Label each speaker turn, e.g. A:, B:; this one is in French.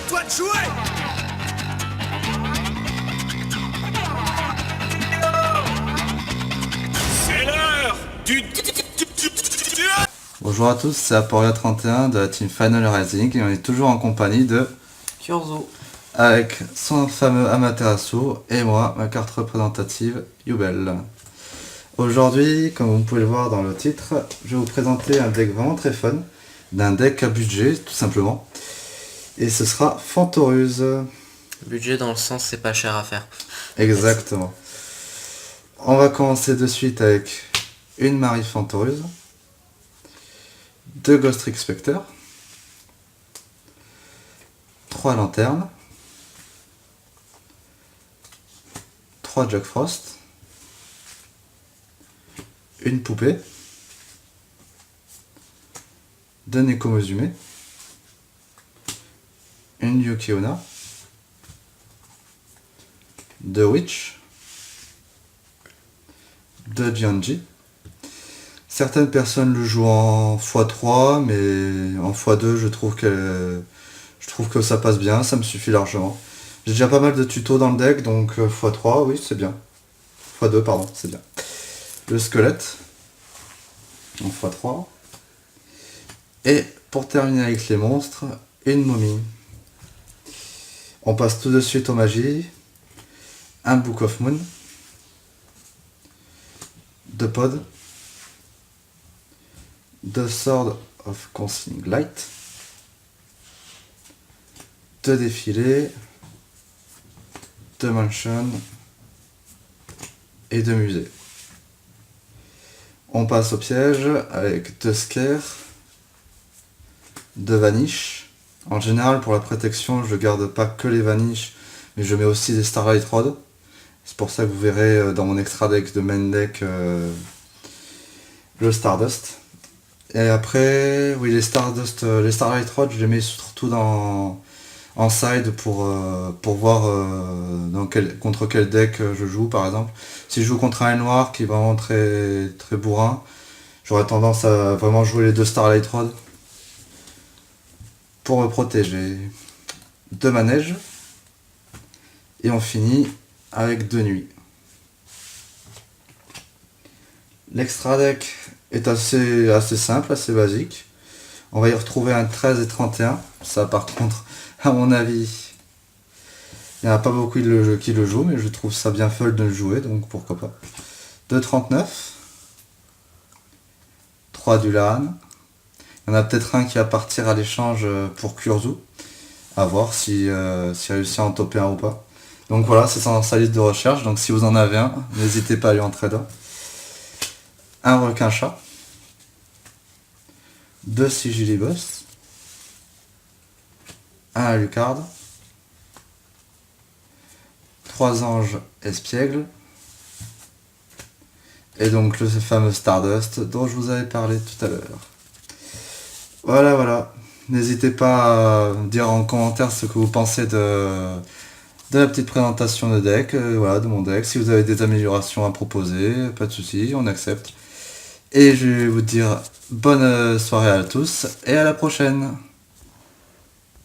A: toi de jouer. C'est l'heure du...
B: Bonjour à tous, c'est Aporia 31 de la team Final Rising et on est toujours en compagnie de
C: Curzo.
B: avec son fameux Amaterasu et moi, ma carte représentative Yubel. Aujourd'hui, comme vous pouvez le voir dans le titre, je vais vous présenter un deck vraiment très fun, d'un deck à budget tout simplement, et ce sera Fantoruse.
C: Budget dans le sens c'est pas cher à faire.
B: Exactement. On va commencer de suite avec une Marie Fantoruse, deux Ghost Trick Spectre, 3 lanternes, 3 Jack Frost, une poupée, 2 Nekomozume, une Yukiona, 2 Witch, 2 Jianji. Certaines personnes le jouent en x3, mais en x2 je trouve que ça passe bien, ça me suffit largement. J'ai déjà pas mal de tutos dans le deck, donc x3, oui c'est bien. x2 pardon, c'est bien. Le squelette en x3. Et pour terminer avec les monstres, une momie. On passe tout de suite aux magies. Un Book of Moon. 2 pods. 2 Sword of Consuming Light. 2 défilés. 2 mansions. Et 2 musées. On passe au piège avec 2 scare. 2 vanish. En général pour la protection je garde pas que les vanish, mais je mets aussi des Starlight Rod. C'est pour ça que vous verrez dans mon extra deck de main deck le Stardust. Et après, oui les Stardust, les Starlight Rod je les mets surtout en side pour voir contre quel deck je joue par exemple. Si je joue contre un noir qui est vraiment très, très bourrin, j'aurais tendance à vraiment jouer les 2 Starlight Rod pour me protéger. 2 manèges. Et on finit avec 2 nuits. L'extra deck est assez simple, assez basique. On va y retrouver un 13 et 31. Ça par contre, à mon avis, il n'y en a pas beaucoup qui le jouent, mais je trouve ça bien fun de le jouer, donc pourquoi pas. 2 39. 3 Dulan. Il y en a peut-être un qui va partir à l'échange pour Kurzu. À voir s'il réussit à en toper un ou pas. Donc voilà, c'est dans sa liste de recherche. Donc si vous en avez un, n'hésitez pas à lui en trader. Un requin chat. 2 Sigilibus. Un Alucard. 3 anges espiègles. Et donc le fameux Stardust dont je vous avais parlé tout à l'heure. Voilà. N'hésitez pas à me dire en commentaire ce que vous pensez de la petite présentation de deck, de mon deck. Si vous avez des améliorations à proposer, pas de soucis, on accepte. Et je vais vous dire bonne soirée à tous et à la prochaine.